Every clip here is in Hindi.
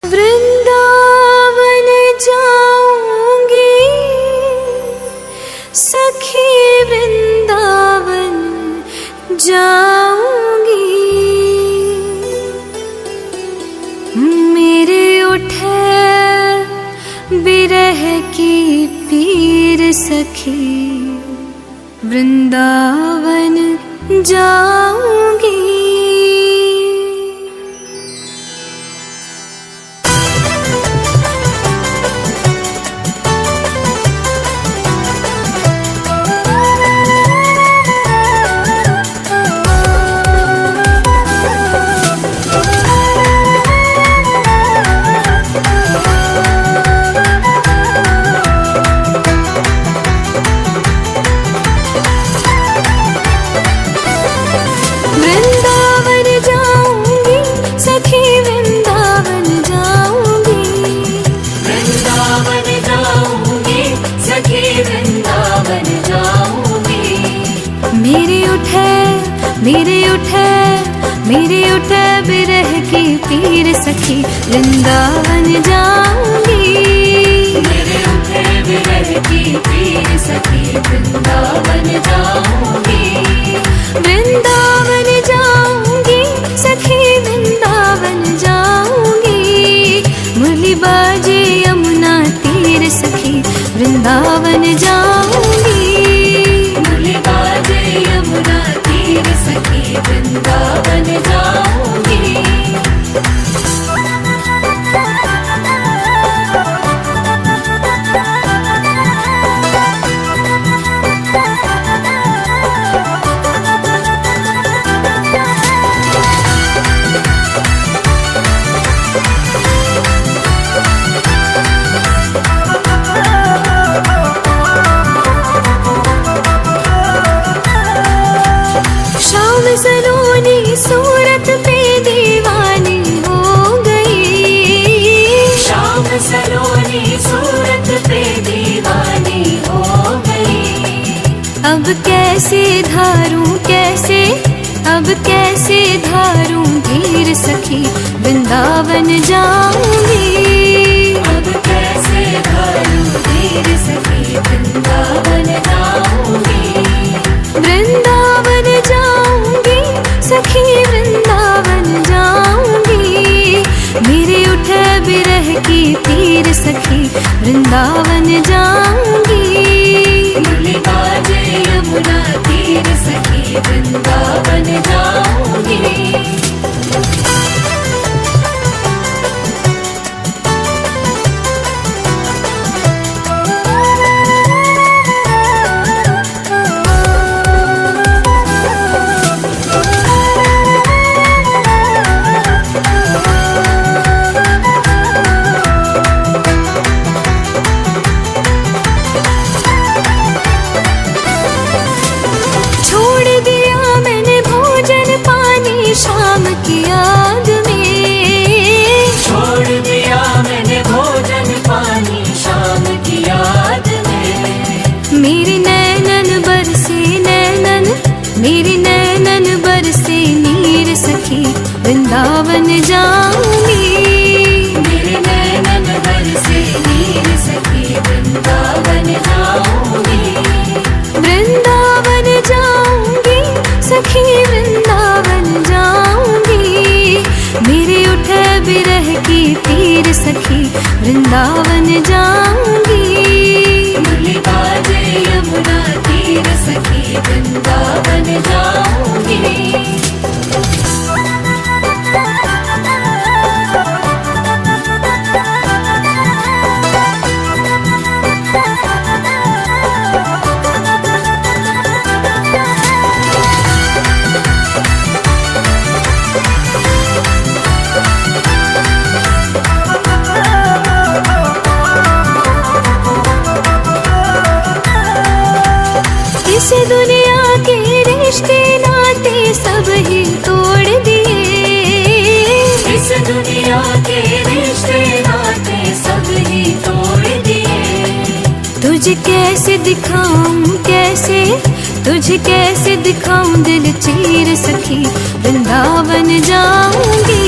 वृंदावन जाऊंगी सखी, वृंदावन जाऊंगी। मेरे उठे बिरह की पीर सखी, वृंदावन जाऊंगी। मेरे उठे बिरह की पीर सखी, वृंदावन जाऊंगी। मेरे उठे बिरह की पीर सखी, वृंदावन जाऊंगी। वृंदावन जाऊंगी सखी, वृंदावन जाऊंगी। मुरली बाजे यमुना तीर सखी, वृंदावन जाऊंगी। मुरली बाजे यमुना तीर सखी, वृंदावन जाऊंगी। सलोनी सूरत पे दीवानी हो गई। शाम सलोनी सूरत पे दीवानी हो गई। अब कैसे धारूं कैसे, अब कैसे धारूं धीर सखी, वृंदावन जाऊंगी। अब कैसे धारूं धीर सखी, वृंदावन जाऊंगी। वृंदावन जाऊंगी सखी, वृंदावन जाऊंगी। मेरे उठे बिरह की पीर सखी, वृंदावन जाऊंगी। मुरली बाजे यमुना तीर सखी, वृंदावन जाऊंगी। शाम की याद में छोड़ दिया मैंने भोजन पानी, शाम की याद में। मेरे नैनन बरसे नैनन, मेरे नैनन बरसे नीर सखी, वृंदावन जाऊंगी। मेरे नैनन बरसे नीर सखी, वृंदावन जाऊंगी। वृंदावन जाऊंगी सखी, वृंदावन जाऊंगी। मेरे उठे बिरह की पीर सखी, वृंदावन जाऊंगी। मुरली बाजे यमुना तीर सखी, वृंदावन जाऊंगी। इस दुनिया के रिश्ते नाते सब ही तोड़ दिए। इस दुनिया के रिश्ते नाते सब ही तोड़ दिए। तुझे कैसे दिखाऊं कैसे, तुझे कैसे दिखाऊं दिल चीर सखी, वृंदावन जाऊंगी।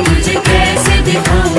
तुझे कैसे दिखाऊं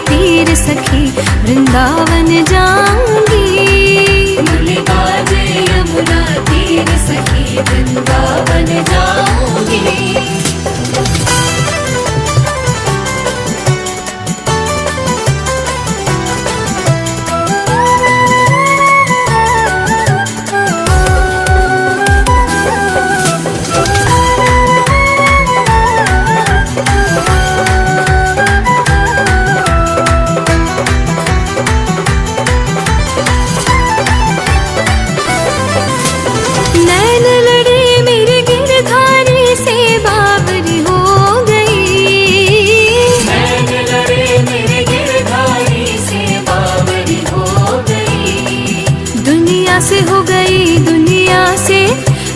पीर सखी वृंदावन जाऊंगी। मुरली बाजे यमुना तीर सखी वृंदावन जाऊंगी। नैन लड़े मेरे गिरधारी से बावरी हो गई। नैन लड़े मेरे गिरधारी से बावरी हो गई। दुनिया से हो गई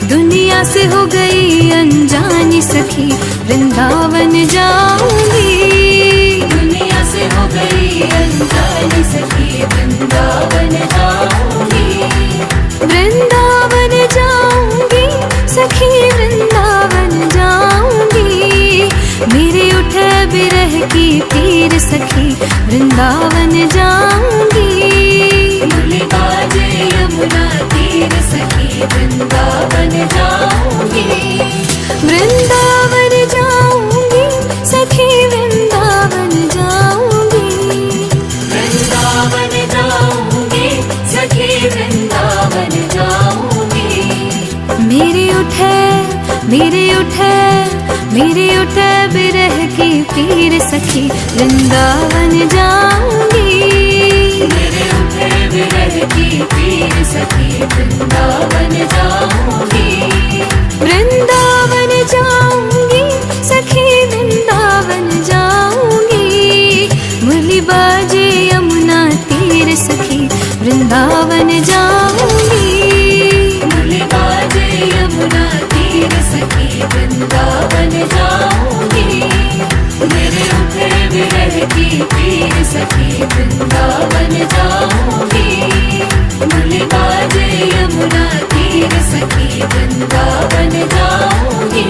दुनिया से हो गई अनजानी सखी वृंदावन जाऊंगी। दुनिया से हो गई अनजानी सखी वृंदावन जाऊंगी। वृंदावन जाऊंगी सखी वृंदावन जाऊंगी। मेरे उठे बिरह की पीर सखी वृंदावन जाऊंगी। मुरली बाजे यमुना तीर सखी वृंदावन जाऊंगी। वृंदावन जाऊंगी सखी वृंदावन जाऊंगी। वृंदावन जाऊंगी सखी वृंदावन जाऊंगी। मेरे उठे बिरह की पीर सखी वृंदावन जाऊंगी। मेरे उठे विरह की पीर सखी वृंदावन जाऊंगी। वृंदावन जाऊंगी सखी वृंदावन जाऊंगी। मुरली बाजे यमुना तीर सखी वृंदावन जाऊंगी। मुरली बाजे यमुना तीर सखी वृंदावन जाऊंगी। मेरे उठे विरह की पीर सखी वृंदावन जाऊंगी। मुरली बाजे यमुना तीर सखी वृंदावन जाऊंगी।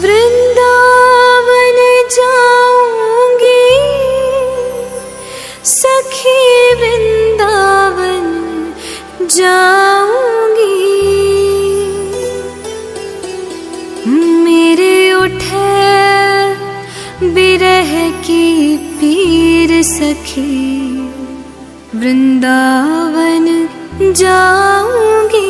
वृंदावन जाऊंगी सखी वृंदावन जाऊंगी। मेरे उठे बिरह की पीर सखी वृंदावन जाऊंगी।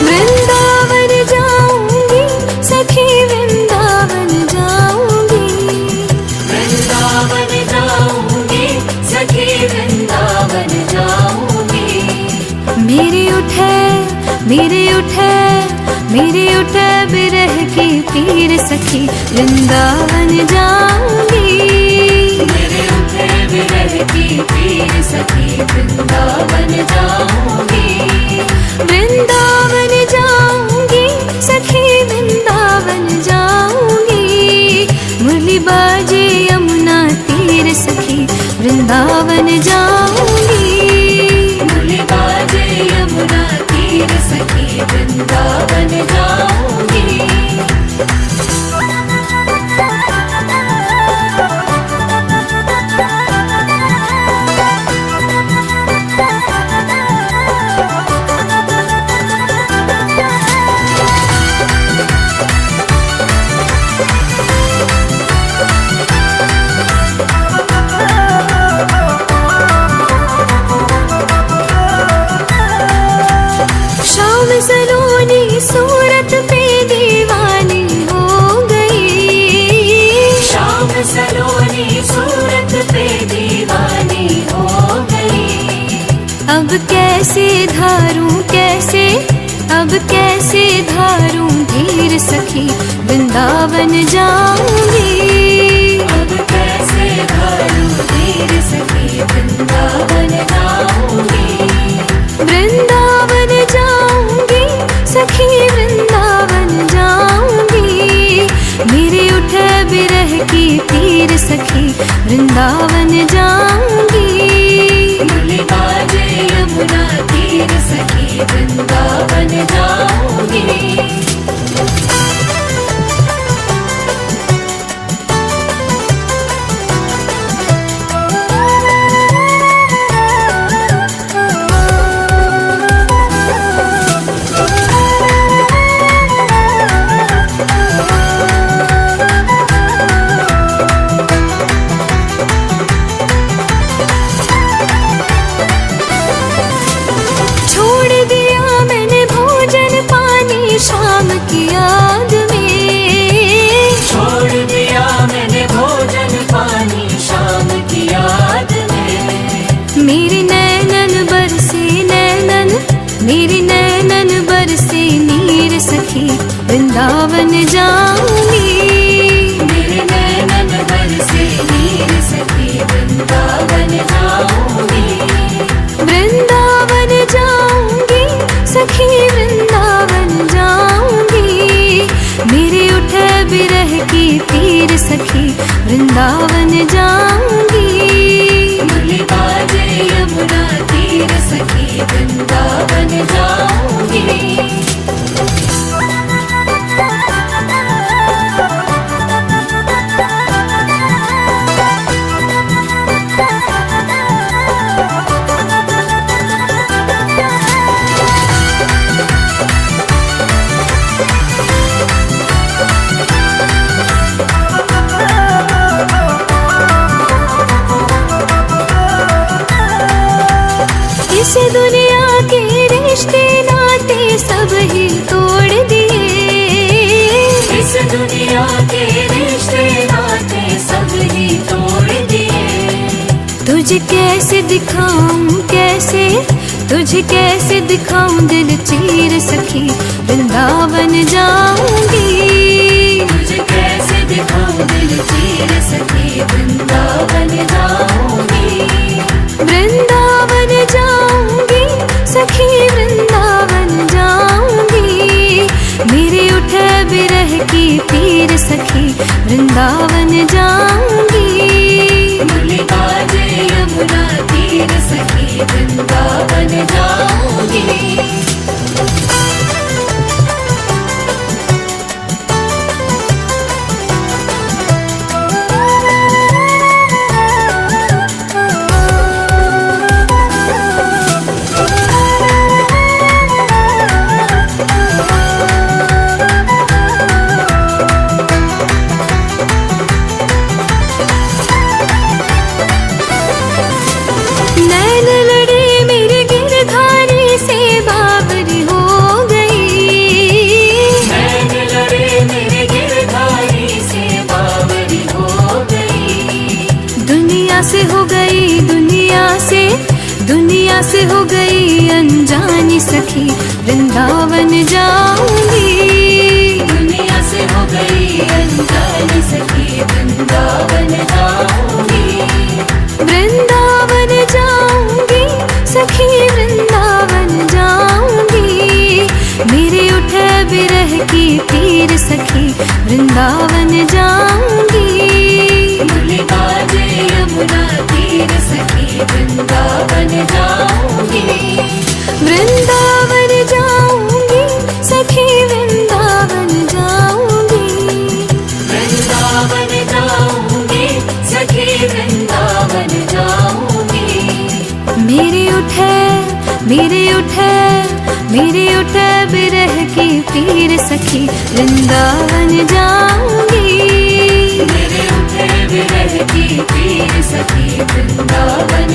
वृंदावन जाऊंगी सखी वृंदावन जाऊंगी। वृंदावन जाऊंगी सखी वृंदावन जाऊंगी। मेरे उठे बिरह की पीर सखी वृंदावन जाऊंगी। मेरे उठे विरह की पीर सखी वृंदावन जाऊंगी। वृंदावन जाऊंगी सखी वृंदावन जाऊंगी। मुरली बाजे यमुना तीर सखी वृंदावन जाऊंगी। मुरली बाजे यमुना तीर सखी वृंदावन जाऊंगी। शाम सलोनी सूरत पे दीवानी हो गई। शाम सलोनी सूरत पे दीवानी हो गई। अब कैसे धारूं धीर सखी वृंदावन जाऊंगी। अब कैसे वृंदावन जाऊंगी। भोले बाजे यमुना तीर सखी वृंदावन जाऊंगी। शाम की याद में छोड़ दिया मैंने भोजन पानी शाम की याद में। मेरे नैनन बरसे नैनन, मेरे नैनन बरसे नीर सखी वृंदावन जाऊंगी। मेरे नैनन बरसे नीर सखी वृंदावन जाऊंगी। वृंदावन जाऊंगी सखी वृंदावन जाऊंगी। मेरे उठे बिरह की पीर सखी वृंदावन जाऊंगी। भोले बाजे यमुना तीर सखी वृंदावन जाऊंगी। इस दुनिया के रिश्ते नाते सब ही तोड़ दिए। इस दुनिया के रिश्ते नाते सब ही तोड़ दिए। तुझे कैसे दिखाऊं कैसे, तुझे कैसे दिखाऊं दिल चीर सखी वृंदावन जाऊंगी। तुझे कैसे दिखाऊं दिल चीर सखी वृंदावन जाऊंगी। वृंदावन जाऊंगी सखी वृंदावन जाऊंगी। मेरे उठे बिरह की पीर सखी वृंदावन जाऊंगी। भोले बाजे यमुना तीर सखी वृंदावन जाऊंगी। नैन लड़े मेरे गिरधारी से बावरी हो गई। नैन लड़े मेरे गिरधारी से बावरी हो गई। दुनिया से हो गई दुनिया से हो गई अनजानी सखी वृंदावन जाऊंगी। दुनिया से हो गई अनजानी सखी वृंदावन जाऊंगी। वृंदावन जाऊंगी सखी वृंदावन जाऊंगी। मेरे उठे बिरह की पीर सखी वृंदावन जाऊंगी। भोले बाजे यमुना तीर सखी वृंदावन जाऊंगी। वृंदावन जाऊंगी सखी वृंदावन जाऊंगी। वृंदावन जाऊंगी सखी वृंदावन जाऊंगी। मेरे उठे बिरह की पीर सखी वृंदावन जाऊंगी। मेरे उठे विरह की पीर सखी वृंदावन